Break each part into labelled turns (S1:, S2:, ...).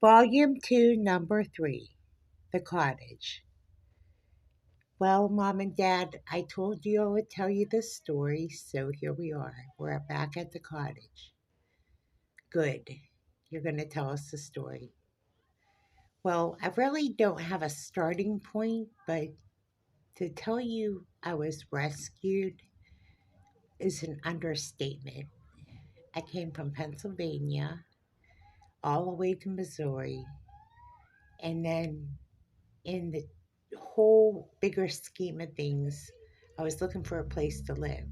S1: Volume 2, Number 3, The Cottage. Well, Mom and Dad, I told you I would tell you this story, so here we are. We're back at the cottage. Good. You're going to tell us the story. Well, I really don't have a starting point, but to tell you I was rescued is an understatement. I came from Pennsylvania all the way to Missouri, and then in the whole bigger scheme of things, I was looking for a place to live.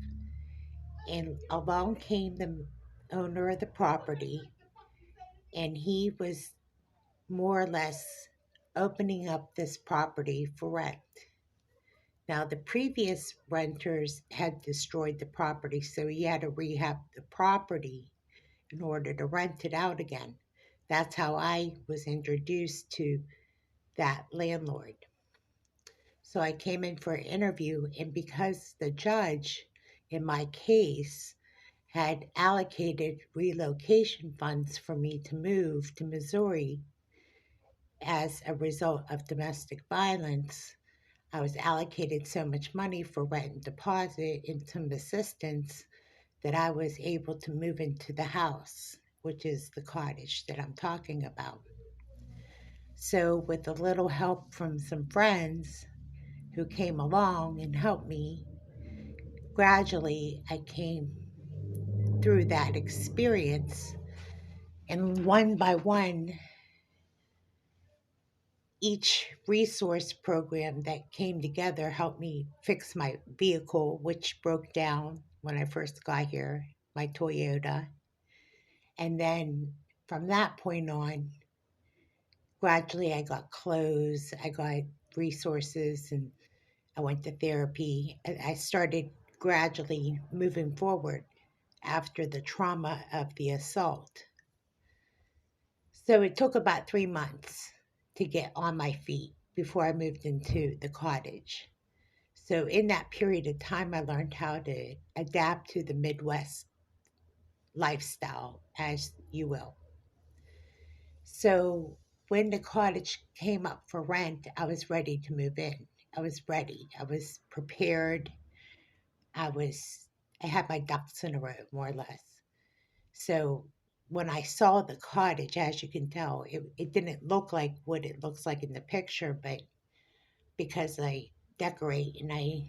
S1: And along came the owner of the property, and he was more or less opening up this property for rent. Now, the previous renters had destroyed the property, so he had to rehab the property in order to rent it out again. That's how I was introduced to that landlord. So I came in for an interview, and because the judge in my case had allocated relocation funds for me to move to Missouri as a result of domestic violence, I was allocated so much money for rent and deposit and some assistance that I was able to move into the house, which is the cottage that I'm talking about. So, with a little help from some friends who came along and helped me, gradually I came through that experience. And one by one, each resource program that came together helped me fix my vehicle, which broke down when I first got here, my Toyota. And then from that point on, gradually I got clothes, I got resources, and I went to therapy. And I started gradually moving forward after the trauma of the assault. So it took about 3 months to get on my feet before I moved into the cottage. So in that period of time, I learned how to adapt to the Midwest lifestyle, as you will. So when the cottage came up for rent, I was ready to move in. I was ready. I was prepared. I was, I had my ducks in a row, more or less. So when I saw the cottage, as you can tell, it didn't look like what it looks like in the picture, but because I decorate and I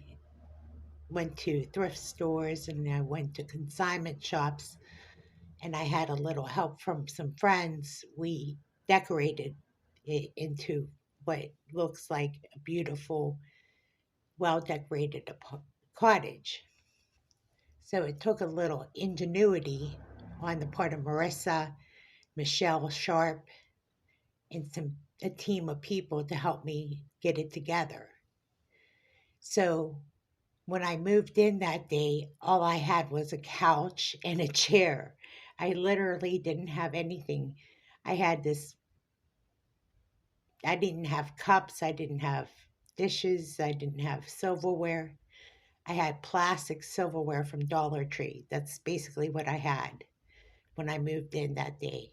S1: went to thrift stores and I went to consignment shops and I had a little help from some friends, we decorated it into what looks like a beautiful, well decorated cottage. So it took a little ingenuity on the part of Marissa, Michelle Sharp, and a team of people to help me get it together. So when I moved in that day, all I had was a couch and a chair. I literally didn't have anything. I had this, I didn't have cups, I didn't have dishes, I didn't have silverware. I had plastic silverware from Dollar Tree. That's basically what I had when I moved in that day.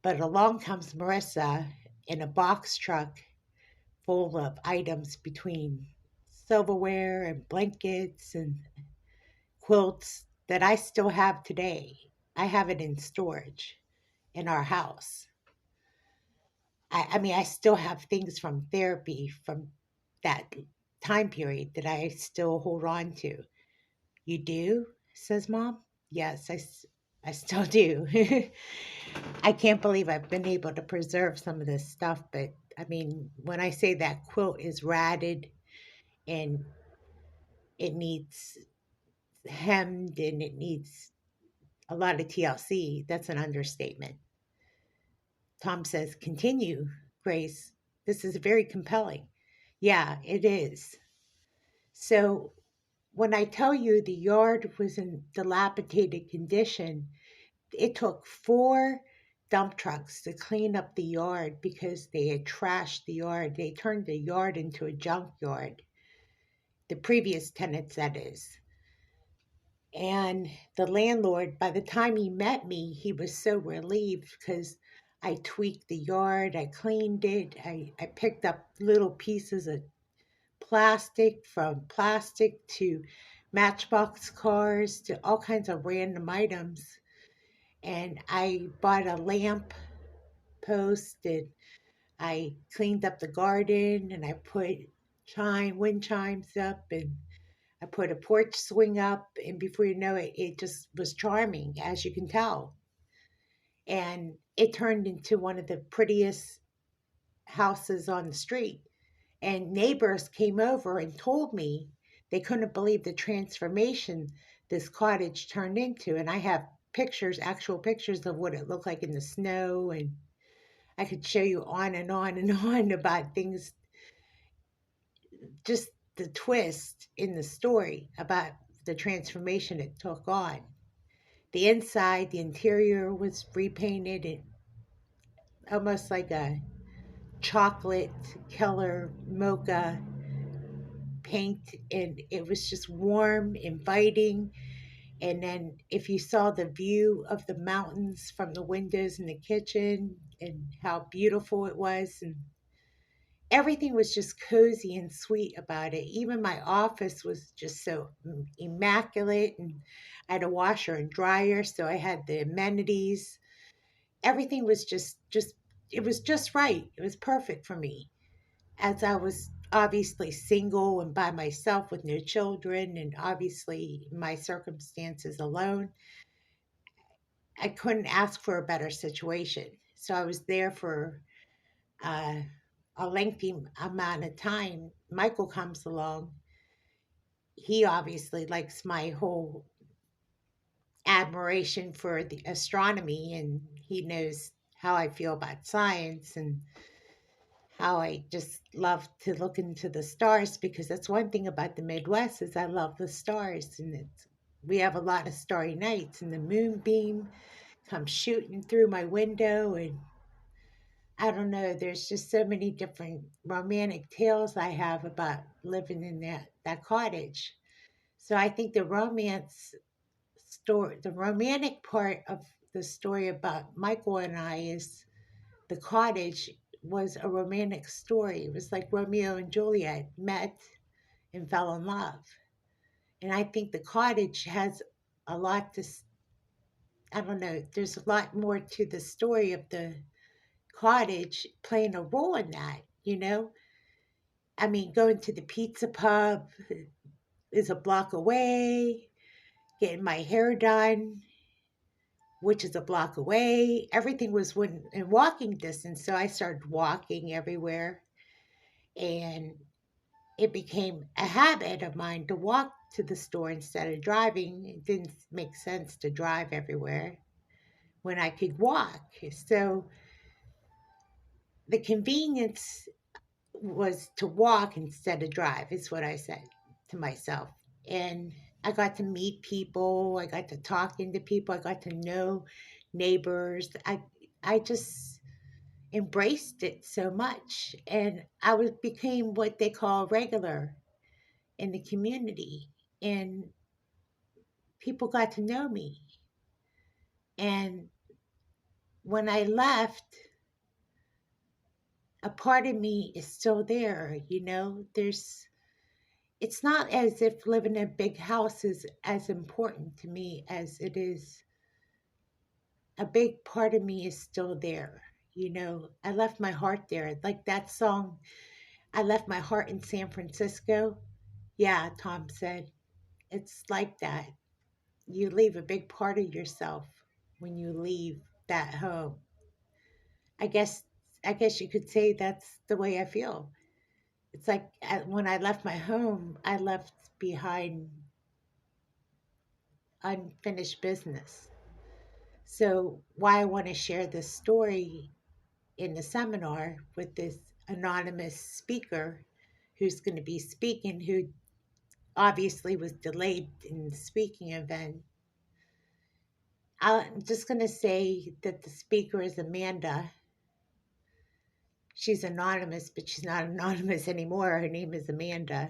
S1: But along comes Marissa in a box truck full of items between silverware and blankets and quilts that I still have today. I have it in storage in our house. I mean, I still have things from therapy from that time period that I still hold on to. You do? Says Mom. Yes, I still do. I can't believe I've been able to preserve some of this stuff, but I mean, when I say that quilt is ratted and it needs hemmed and it needs a lot of TLC, that's an understatement. Tom says, continue, Grace. This is very compelling. Yeah, it is. So when I tell you the yard was in dilapidated condition, it took 4 dump trucks to clean up the yard because they had trashed the yard. They turned the yard into a junkyard. The previous tenants, that is. And the landlord, by the time he met me, he was so relieved because I tweaked the yard, I cleaned it, I picked up little pieces of plastic, from plastic to matchbox cars to all kinds of random items. And I bought a lamp post, and I cleaned up the garden, and I put wind chimes up, and I put a porch swing up, and before you know it, it just was charming, as you can tell. And it turned into one of the prettiest houses on the street. And neighbors came over and told me they couldn't believe the transformation this cottage turned into. And I have pictures, actual pictures of what it looked like in the snow. And I could show you on and on and on about things, just the twist in the story about the transformation it took on. The inside, the interior was repainted and almost like a chocolate color mocha paint, and it was just warm, inviting. And then if you saw the view of the mountains from the windows in the kitchen and how beautiful it was, and everything was just cozy and sweet about it. Even my office was just so immaculate, and I had a washer and dryer, so I had the amenities. Everything was just it was just right. It was perfect for me. As I was obviously single and by myself with no children, and obviously my circumstances alone, I couldn't ask for a better situation. So I was there for uh, a lengthy amount of time. Michael comes along. He obviously likes my whole admiration for the astronomy, and he knows how I feel about science and how I just love to look into the stars, because that's one thing about the Midwest is I love the stars, and we have a lot of starry nights, and the moonbeam comes shooting through my window, and I don't know, there's just so many different romantic tales I have about living in that cottage. So I think the romantic part of the story about Michael and I is the cottage was a romantic story. It was like Romeo and Juliet met and fell in love. And I think the cottage has a lot to, I don't know, there's a lot more to the story of the cottage playing a role in that, you know? I mean, going to the pizza pub is a block away, getting my hair done, which is a block away. Everything was in walking distance. So I started walking everywhere. And it became a habit of mine to walk to the store instead of driving. It didn't make sense to drive everywhere when I could walk. So the convenience was to walk instead of drive, is what I said to myself. And I got to meet people, I got to talking to people, I got to know neighbors. I just embraced it so much, and became what they call regular in the community, and people got to know me. And when I left, a part of me is still there, there's it's not as if living in a big house is as important to me as it is. A big part of me is still there. I left my heart there, like that song, I left my heart in San Francisco. Yeah, Tom said, it's like that. You leave a big part of yourself when you leave that home. I guess you could say that's the way I feel. It's like when I left my home, I left behind unfinished business. So why I want to share this story in the seminar with this anonymous speaker who's going to be speaking, who obviously was delayed in the speaking event. I'm just going to say that the speaker is Amanda. She's anonymous, but she's not anonymous anymore. Her name is Amanda.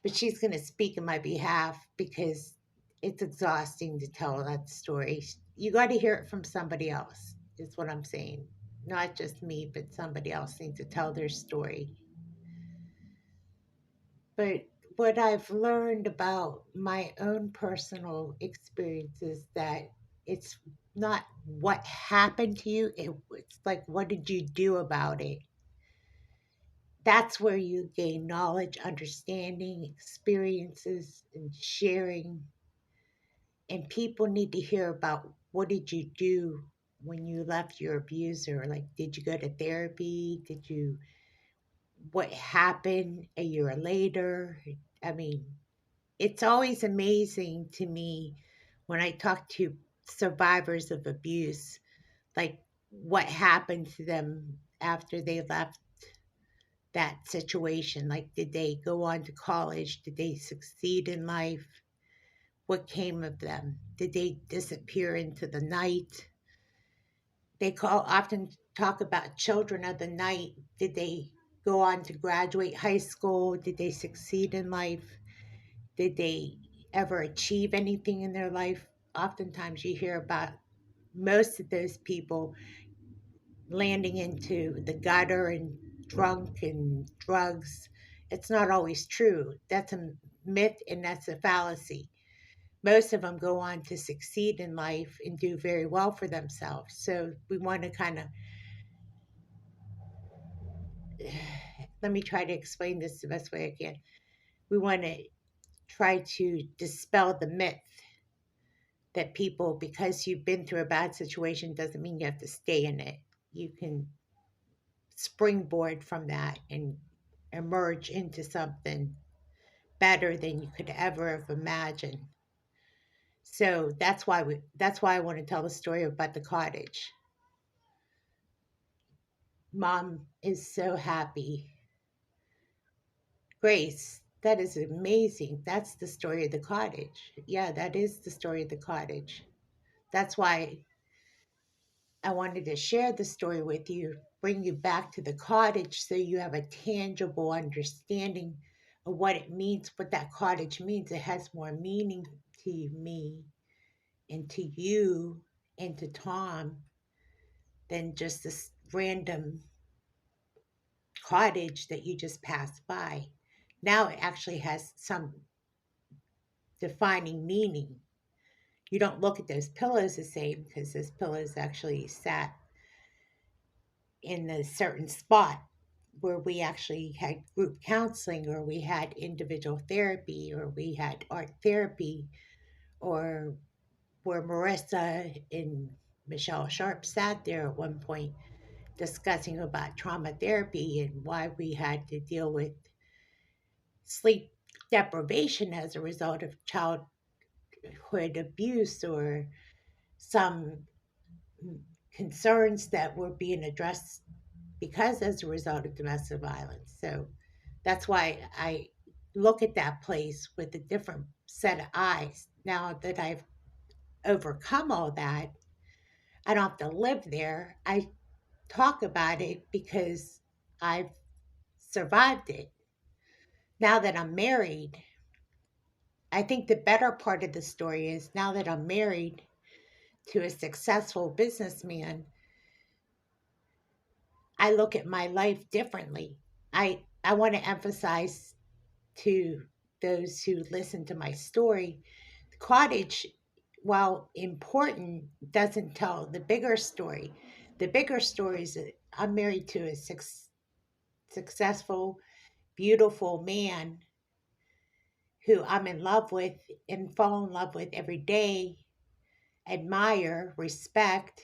S1: But she's going to speak in my behalf because it's exhausting to tell that story. You got to hear it from somebody else. is what I'm saying. Not just me, but somebody else needs to tell their story. But what I've learned about my own personal experience is that it's not what happened to you, it's like, what did you do about it? That's where you gain knowledge, understanding, experiences, and sharing. And people need to hear about what did you do when you left your abuser? Like, did you go to therapy? What happened a year later? I mean, it's always amazing to me when I talk to survivors of abuse, like what happened to them after they left that situation. Like, did they go on to college? Did they succeed in life? What came of them? Did they disappear into the night? They often talk about children of the night. Did they go on to graduate high school? Did they succeed in life? Did they ever achieve anything in their life? Oftentimes, you hear about most of those people landing into the gutter and drunk and drugs. It's not always true. That's a myth and that's a fallacy. Most of them go on to succeed in life and do very well for themselves. So we want to kind of let me try to explain this the best way I can. We want to try to dispel the myth that people, because you've been through a bad situation, doesn't mean you have to stay in it. You can springboard from that and emerge into something better than you could ever have imagined. So that's why I want to tell the story about the cottage. Mom is so happy. Grace, that is amazing. That's the story of the cottage. Yeah, that is the story of the cottage. That's why I wanted to share the story with you, bring you back to the cottage so you have a tangible understanding of what it means, what that cottage means. It has more meaning to me and to you and to Tom than just this random cottage that you just passed by. Now it actually has some defining meaning. You don't look at those pillows the same because those pillows actually sat in a certain spot where we actually had group counseling or we had individual therapy or we had art therapy or where Marissa and Michelle Sharp sat there at one point discussing about trauma therapy and why we had to deal with sleep deprivation as a result of childhood abuse or some concerns that were being addressed because as a result of domestic violence. So that's why I look at that place with a different set of eyes. Now that I've overcome all that, I don't have to live there. I talk about it because I've survived it. Now that I'm married, I think the better part of the story is now that I'm married to a successful businessman, I look at my life differently. I want to emphasize to those who listen to my story, the cottage, while important, doesn't tell the bigger story. The bigger story is that I'm married to a successful, beautiful man who I'm in love with and fall in love with every day, admire, respect,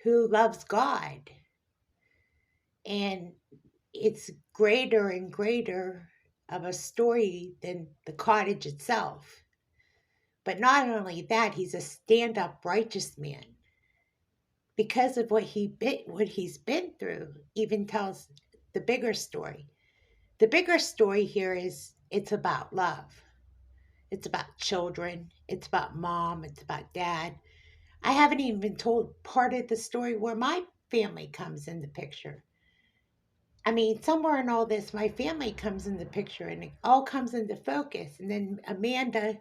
S1: who loves God. And it's greater and greater of a story than the cottage itself. But not only that, he's a stand-up righteous man. Because of what he's been through, even tells the bigger story. The bigger story here is it's about love. It's about children. It's about mom. It's about dad. I haven't even been told part of the story where my family comes in the picture. I mean, somewhere in all this, my family comes in the picture and it all comes into focus. And then Amanda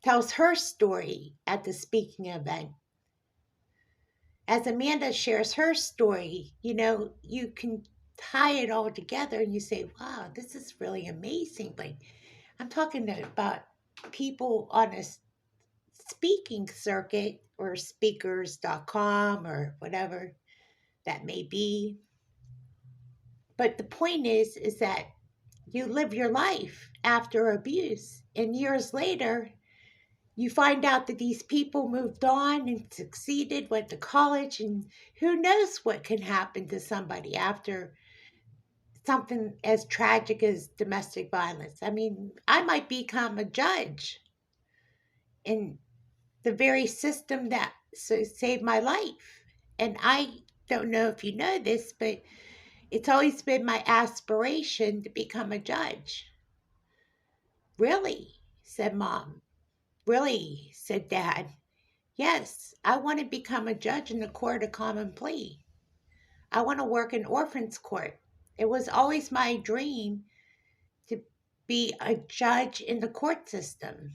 S1: tells her story at the speaking event. as Amanda shares her story, you can tie it all together and you say, wow, this is really amazing. Like, I'm talking about people on a speaking circuit or speakers.com or whatever that may be. But the point is that you live your life after abuse, and years later, you find out that these people moved on and succeeded, went to college, and who knows what can happen to somebody after something as tragic as domestic violence. I mean, I might become a judge in the very system that saved my life. And I don't know if you know this, but it's always been my aspiration to become a judge. Really? Said Mom. Really? Said Dad. Yes, I want to become a judge in the court of common plea. I want to work in orphans court. It was always my dream to be a judge in the court system.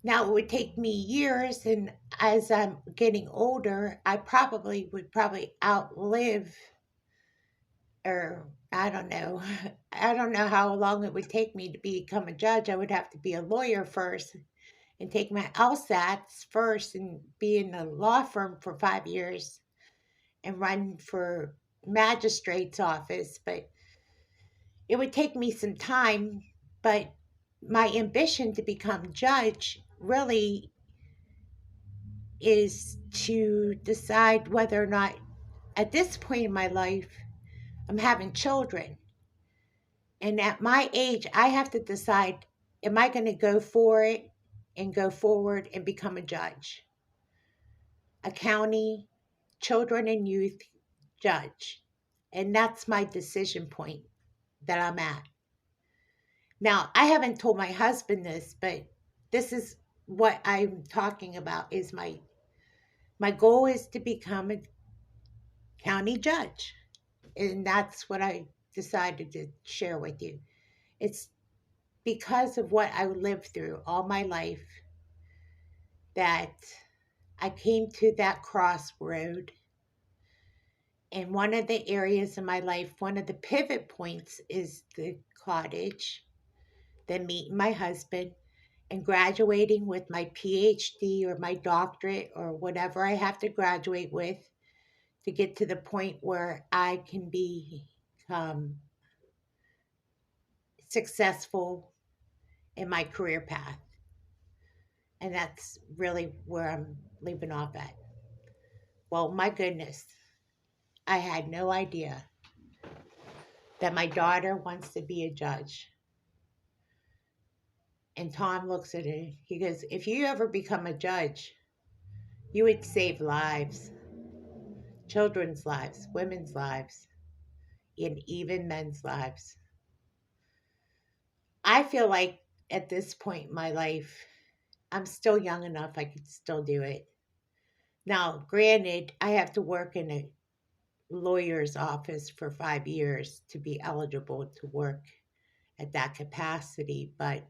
S1: Now it would take me years, and as I'm getting older, I probably would outlive, or I don't know. I don't know how long it would take me to become a judge. I would have to be a lawyer first and take my LSATs first and be in a law firm for 5 years and run for magistrate's office. But it would take me some time. But my ambition to become judge really is to decide whether or not at this point in my life I'm having children. And at my age, I have to decide, am I going to go for it and go forward and become a judge, a county children and youth judge? And that's my decision point that I'm at. Now, I haven't told my husband this, but this is what I'm talking about is my goal is to become a county judge. And that's what I decided to share with you. It's because of what I lived through all my life that I came to that crossroad. And one of the areas in my life, one of the pivot points is the cottage, then meeting my husband and graduating with my PhD or my doctorate or whatever I have to graduate with to get to the point where I can become successful in my career path. And that's really where I'm leaving off at. Well, my goodness, I had no idea that my daughter wants to be a judge. And Tom looks at her. He goes, if you ever become a judge, you would save lives, children's lives, women's lives, and even men's lives. I feel like at this point in my life, I'm still young enough, I could still do it. Now, granted, I have to work in a lawyer's office for 5 years to be eligible to work at that capacity, but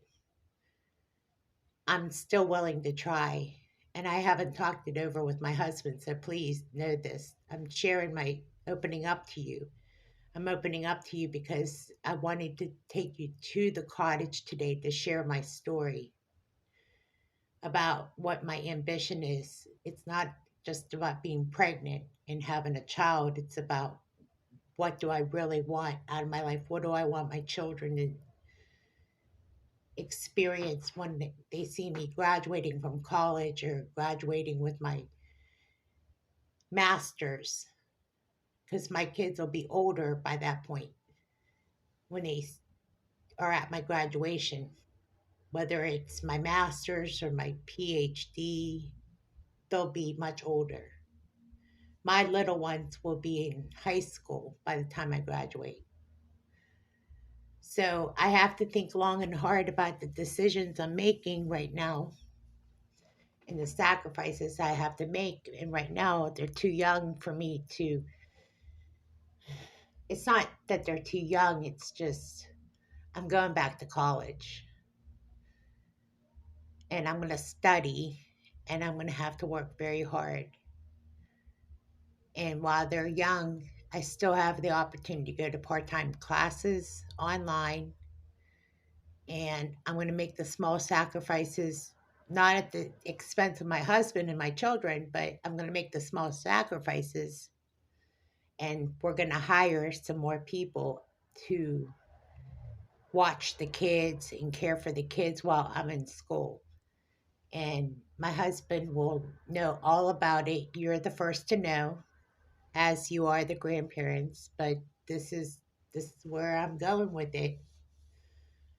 S1: I'm still willing to try. And I haven't talked it over with my husband, so please know this. I'm sharing my opening up to you. I'm opening up to you because I wanted to take you to the cottage today to share my story about what my ambition is. It's not just about being pregnant and having a child, it's about what do I really want out of my life? What do I want my children to experience when they see me graduating from college or graduating with my master's? Because my kids will be older by that point when they are at my graduation, whether it's my master's or my PhD, they'll be much older. My little ones will be in high school by the time I graduate. So I have to think long and hard about the decisions I'm making right now and the sacrifices I have to make. And right now, they're too young for me to. It's not that they're too young, it's just I'm going back to college and I'm going to study and I'm going to have to work very hard. And while they're young, I still have the opportunity to go to part-time classes online, and I'm going to make the small sacrifices, not at the expense of my husband and my children, but I'm going to make the small sacrifices, and we're going to hire some more people to watch the kids and care for the kids while I'm in school. And my husband will know all about it. You're the first to know, as you are the grandparents, but this is this is where I'm going with it.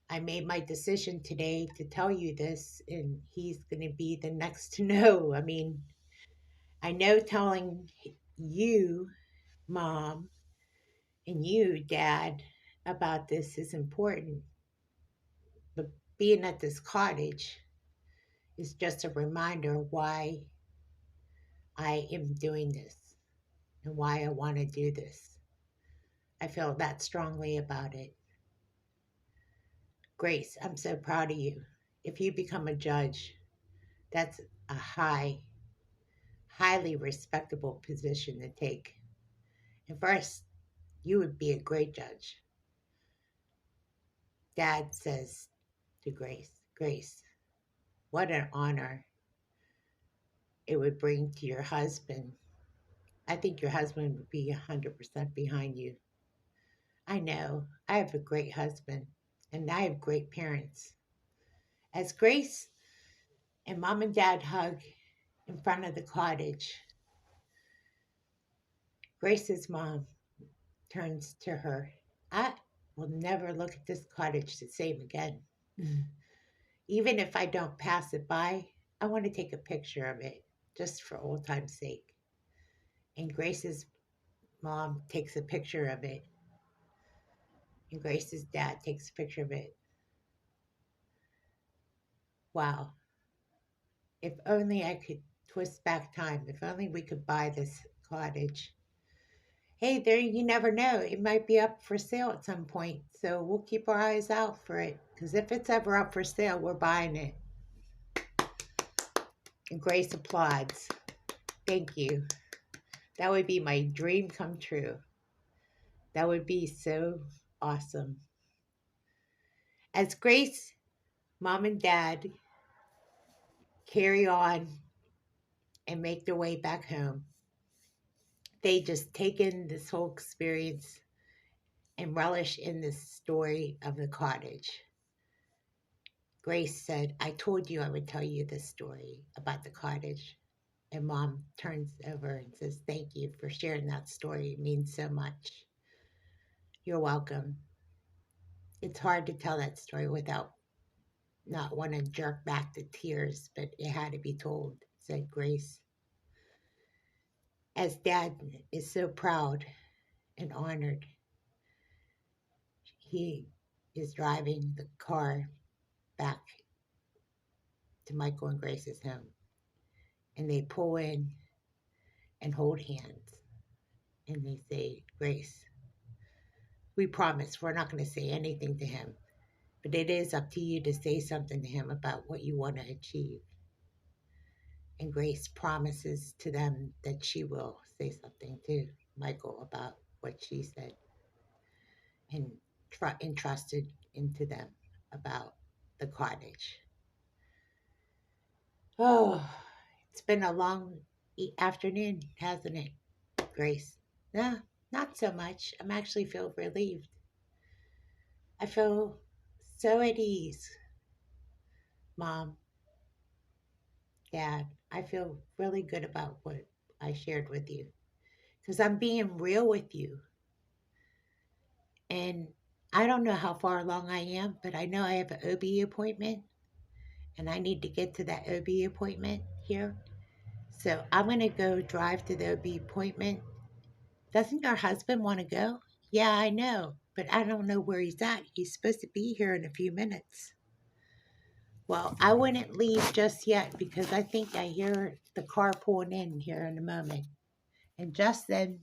S1: I made my decision today to tell you this, and he's going to be the next to know. I mean, I know telling you, Mom, and you, Dad, about this is important, but being at this cottage is just a reminder why I am doing this and why I want to do this. I feel that strongly about it. Grace, I'm so proud of you. If you become a judge, that's a highly respectable position to take. And first, you would be a great judge. Dad says to Grace, Grace, what an honor it would bring to your husband. I think your husband would be 100% behind you. I know. I have a great husband, and I have great parents. As Grace and Mom and Dad hug in front of the cottage, Grace's mom turns to her. I will never look at this cottage the same again. Even if I don't pass it by, I want to take a picture of it just for old time's sake. And Grace's mom takes a picture of it, and Grace's dad takes a picture of it. Wow. If only I could twist back time. If only we could buy this cottage. Hey, there, you never know. It might be up for sale at some point. So we'll keep our eyes out for it. Because if it's ever up for sale, we're buying it. And Grace applauds. Thank you. That would be my dream come true. That would be so awesome. As Grace, Mom, and Dad carry on and make their way back home, they just take in this whole experience and relish in this story of the cottage. Grace said, I told you I would tell you this story about the cottage. And Mom turns over and says, thank you for sharing that story. It means so much. You're welcome. It's hard to tell that story without not want to jerk back the tears, but it had to be told, said Grace. As Dad is so proud and honored, he is driving the car back to Michael and Grace's home. And they pull in and hold hands. And they say, Grace, we promise we're not going to say anything to him, but it is up to you to say something to him about what you want to achieve. And Grace promises to them that she will say something to Michael about what she said and entrusted into them about the cottage. Oh, it's been a long afternoon, hasn't it, Grace? No, not so much. I'm actually feel relieved. I feel so at ease, Mom, Dad. I feel really good about what I shared with you because I'm being real with you. And I don't know how far along I am, but I know I have an OB appointment and I need to get to that OB appointment here. So I'm going to go drive to the OB appointment. Doesn't your husband want to go? Yeah, I know, but I don't know where he's at. He's supposed to be here in a few minutes. Well, I wouldn't leave just yet because I think I hear the car pulling in here in a moment. And just then,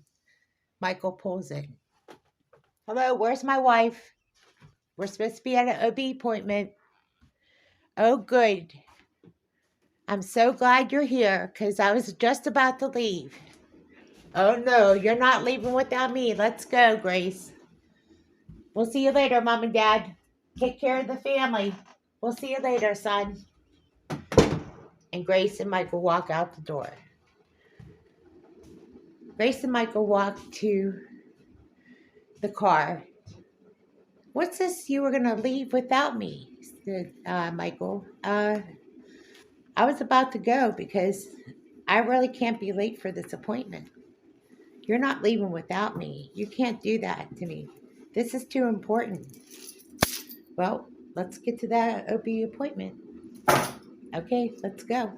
S1: Michael pulls in. Hello, where's my wife? We're supposed to be at an OB appointment. Oh, good. I'm so glad you're here because I was just about to leave. Oh no, you're not leaving without me. Let's go, Grace. We'll see you later, Mom and Dad. Take care of the family. We'll see you later, son. And Grace and Michael walk out the door. Grace and Michael walk to the car. What's this? You were going to leave without me, said Michael. I was about to go because I really can't be late for this appointment. You're not leaving without me. You can't do that to me. This is too important. Well, let's get to that OB appointment. Okay, let's go.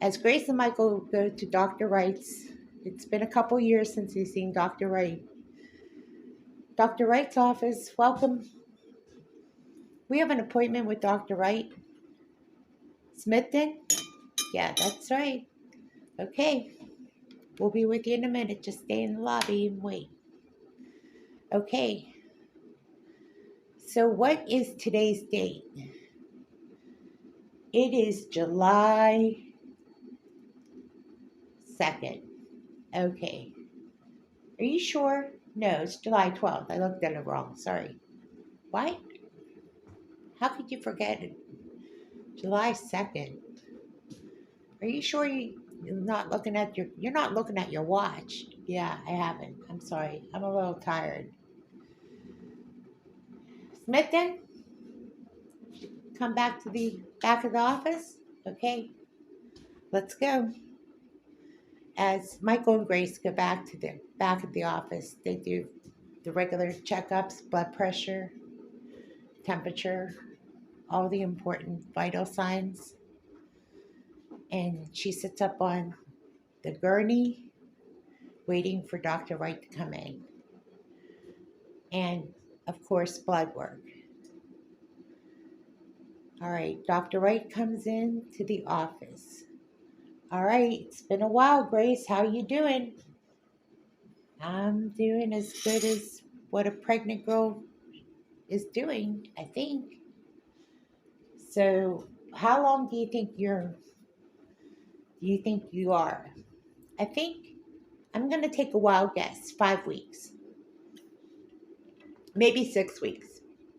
S1: As Grace and Michael go to Dr. Wright's, it's been a couple years since he's seen Dr. Wright. Dr. Wright's office, welcome. We have an appointment with Dr. Wright. Smithton? Yeah, that's right. Okay, we'll be with you in a minute. Just stay in the lobby and wait. Okay, so what is today's date? It is July 2nd. Okay. Are you sure? No, it's July 12th. I looked at it wrong. Sorry. What? How could you forget it? July 2nd. Are you sure you're not looking at your watch? Yeah, I haven't. I'm sorry. I'm a little tired. Smithton, come back to the back of the office. Okay, let's go. As Michael and Grace go back to the back of the office, they do the regular checkups, blood pressure, temperature, all the important vital signs. And she sits up on the gurney waiting for Dr. Wright to come in. And of course, blood work. All right, Dr. Wright comes in to the office. All right, it's been a while, Grace. How you doing? I'm doing as good as what a pregnant girl is doing, I think. So, how long do you think you are? I think I'm going to take a wild guess, 5 weeks. Maybe 6 weeks.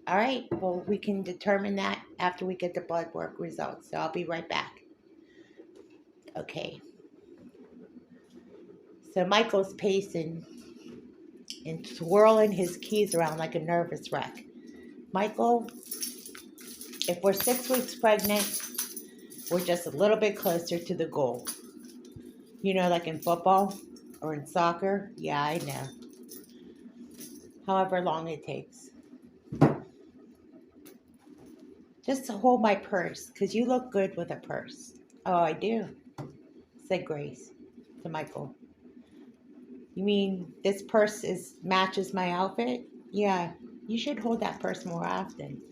S1: All right, well, we can determine that after we get the blood work results. So I'll be right back. Okay. So Michael's pacing and swirling his keys around like a nervous wreck. Michael, if we're 6 weeks pregnant, we're just a little bit closer to the goal. You know, like in football or in soccer? Yeah, I know. However long it takes. Just to hold my purse, because you look good with a purse. Oh, I do, said Grace to Michael. You mean this purse matches my outfit? Yeah, you should hold that purse more often.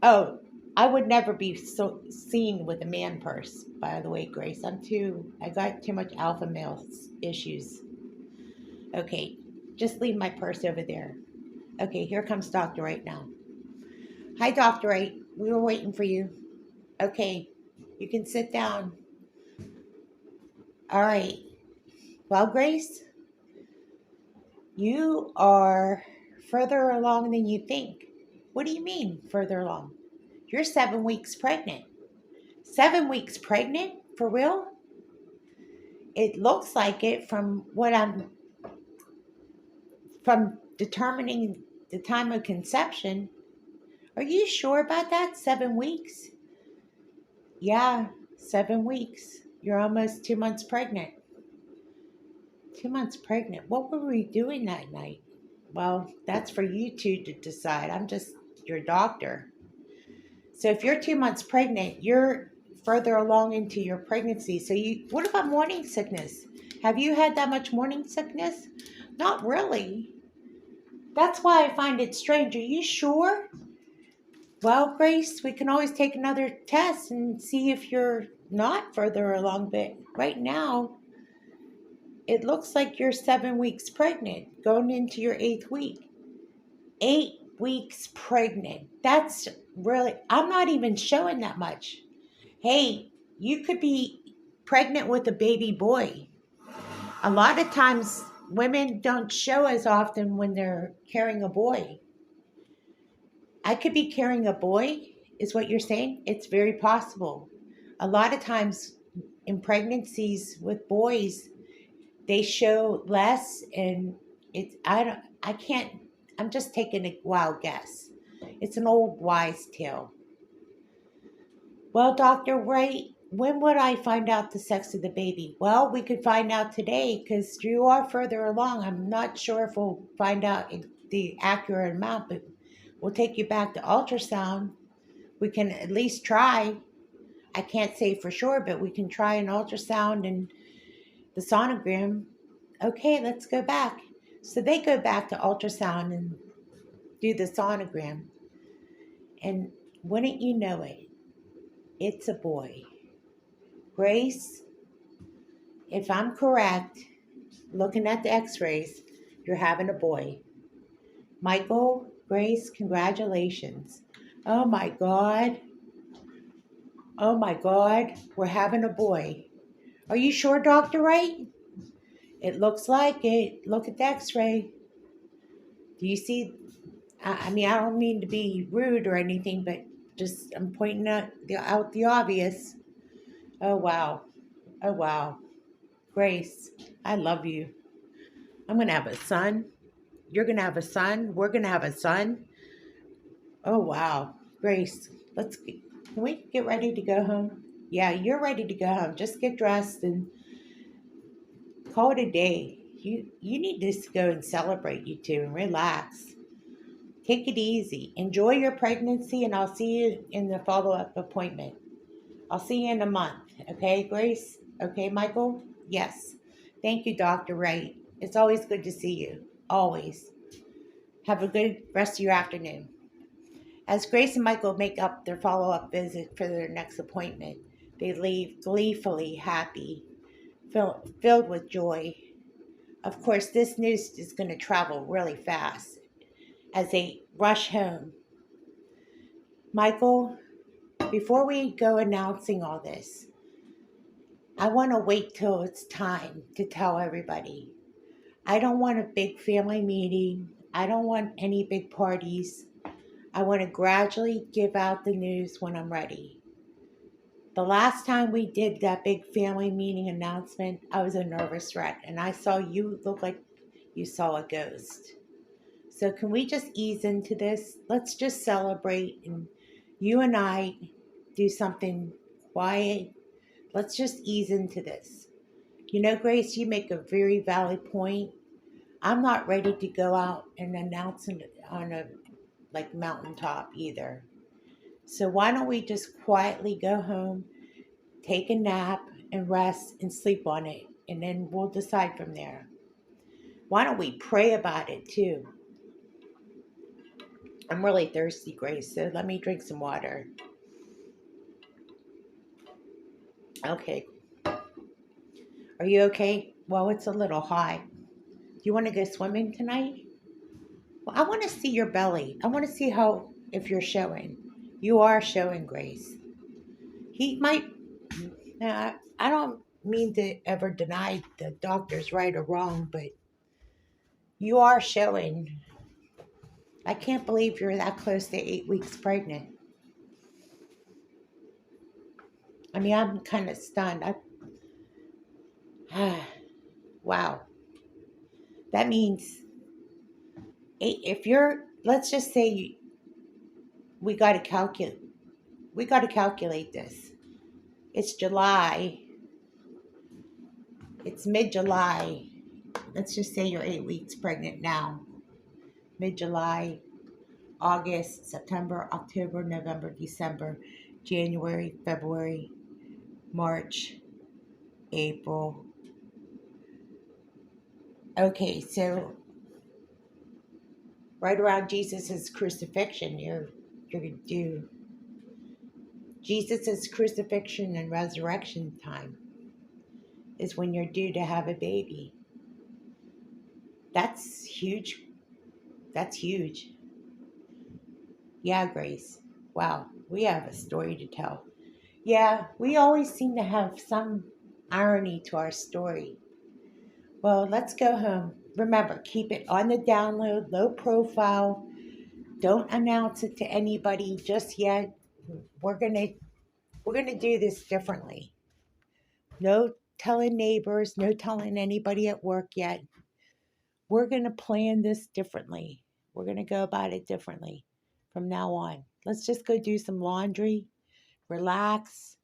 S1: Oh, I would never be so seen with a man purse, by the way, Grace. I got too much alpha male issues. Okay, just leave my purse over there. Okay, here comes Dr. Wright now. Hi, Dr. Wright. We were waiting for you. Okay, you can sit down. All right. Well, Grace, you are further along than you think. What do you mean, further along? You're 7 weeks pregnant. 7 weeks pregnant? For real? It looks like it from determining the time of conception. Are you sure about that? 7 weeks? Yeah, 7 weeks. You're almost 2 months pregnant. 2 months pregnant. What were we doing that night? Well, that's for you two to decide. I'm just your doctor. So if you're 2 months pregnant, you're further along into your pregnancy. So what about morning sickness? Have you had that much morning sickness? Not really. That's why I find it strange. Are you sure? Well, Grace, we can always take another test and see if you're not further along. But right now, it looks like you're 7 weeks pregnant, going into your 8th week. 8 weeks pregnant. That's really, I'm not even showing that much. Hey, you could be pregnant with a baby boy. A lot of times, women don't show as often when they're carrying a boy. I could be carrying a boy, is what you're saying? It's very possible. A lot of times in pregnancies with boys, they show less, and I can't, I'm just taking a wild guess. It's an old wise tale. Well, Dr. Wright, when would I find out the sex of the baby? Well, we could find out today because you are further along. I'm not sure if we'll find out the accurate amount, but we'll take you back to ultrasound. We can at least try. I can't say for sure, but we can try an ultrasound and the sonogram. Okay, let's go back. So they go back to ultrasound and do the sonogram. And wouldn't you know it, it's a boy. Grace, if I'm correct, looking at the x rays, you're having a boy. Michael, Grace, congratulations. Oh my God. Oh my God. We're having a boy. Are you sure, Dr. Wright? It looks like it. Look at the x ray. Do you see? I mean, I don't mean to be rude or anything, but just I'm pointing out the obvious. Oh, wow. Oh, wow. Grace, I love you. I'm going to have a son. You're going to have a son. We're going to have a son. Oh, wow. Grace, can we get ready to go home? Yeah, you're ready to go home. Just get dressed and call it a day. You need to go and celebrate, you two, and relax. Take it easy. Enjoy your pregnancy, and I'll see you in the follow-up appointment. I'll see you in a month. Okay, Grace? Okay, Michael? Yes. Thank you, Dr. Wright. It's always good to see you. Always. Have a good rest of your afternoon. As Grace and Michael make up their follow-up visit for their next appointment, they leave gleefully happy, filled with joy. Of course, this news is going to travel really fast as they rush home. Michael, before we go announcing all this, I want to wait till it's time to tell everybody. I don't want a big family meeting. I don't want any big parties. I want to gradually give out the news when I'm ready. The last time we did that big family meeting announcement, I was a nervous wreck, and I saw you look like you saw a ghost. So can we just ease into this? Let's just celebrate, and you and I do something quiet. Let's just ease into this. You know, Grace, you make a very valid point. I'm not ready to go out and announce it on a mountaintop either. So why don't we just quietly go home, take a nap, and rest and sleep on it, and then we'll decide from there. Why don't we pray about it too? I'm really thirsty, Grace, so let me drink some water. Okay. Are you okay? Well, it's a little hot. Do you want to go swimming tonight? Well, I want to see your belly. I want to see if you're showing. You are showing, Grace. He might, I don't mean to ever deny the doctor's right or wrong, but you are showing. I can't believe you're that close to 8 weeks pregnant. I mean, I'm kind of stunned. Wow. That means if you're, let's just say we got to calculate. We got to calculate this. It's July. It's mid-July. Let's just say you're 8 weeks pregnant now. Mid-July, August, September, October, November, December, January, February, March, April. Okay, so right around Jesus' crucifixion, you're going to do Jesus' crucifixion and resurrection time is when you're due to have a baby. That's huge. That's huge. Yeah, Grace. Wow, we have a story to tell. Yeah, we always seem to have some irony to our story. Well, let's go home. Remember, keep it on the download, low profile. Don't announce it to anybody just yet. We're gonna we're gonna do this differently. No telling neighbors, no telling anybody at work yet. We're gonna plan this differently. We're gonna go about it differently from now on. Let's just go do some laundry, relax,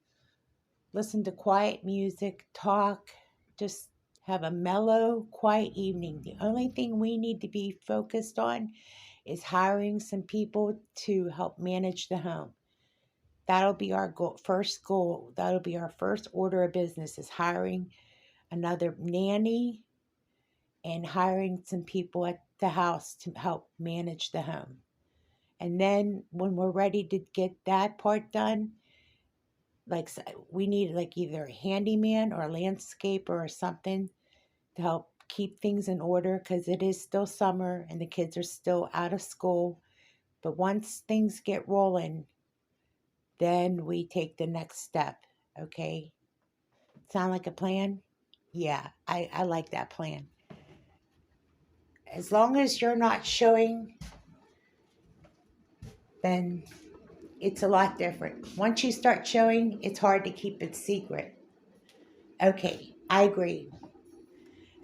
S1: listen to quiet music, talk, just have a mellow, quiet evening. The only thing we need to be focused on is hiring some people to help manage the home. That'll be our first goal. That'll be our first order of business is hiring another nanny and hiring some people at the house to help manage the home. And then when we're ready to get that part done, like we need like either a handyman or a landscaper or something to help keep things in order because it is still summer and the kids are still out of school. But once things get rolling, then we take the next step. Okay. Sound like a plan? Yeah, I like that plan. As long as you're not showing, then it's a lot different. Once you start showing, it's hard to keep it secret. Okay, I agree.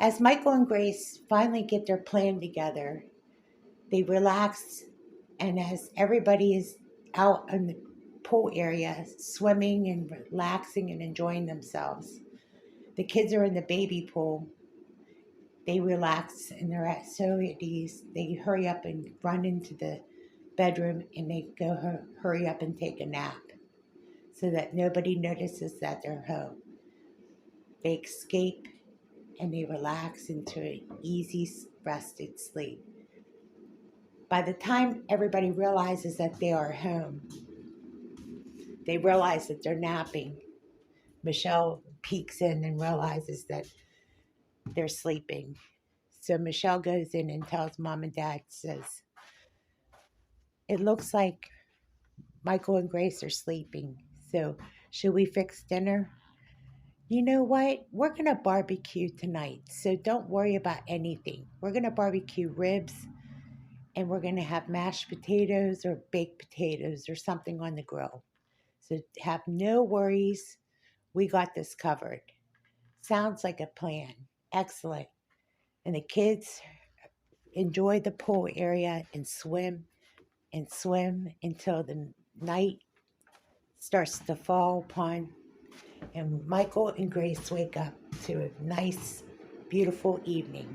S1: As Michael and Grace finally get their plan together, they relax, and as everybody is out in the pool area swimming and relaxing and enjoying themselves, the kids are in the baby pool. They relax and they're at so at ease. They hurry up and run into the bedroom and they go hurry up and take a nap so that nobody notices that they're home. They escape and they relax into an easy, rested sleep. By the time everybody realizes that they are home, they realize that they're napping. Michelle peeks in and realizes that they're sleeping. So Michelle goes in and tells mom and dad, says, it looks like Michael and Grace are sleeping. So should we fix dinner? You know what? We're going to barbecue tonight. So don't worry about anything. We're going to barbecue ribs and we're going to have mashed potatoes or baked potatoes or something on the grill. So have no worries. We got this covered. Sounds like a plan. Excellent. And the kids enjoy the pool area and swim until the night starts to fall upon, and Michael and Grace wake up to a nice, beautiful evening.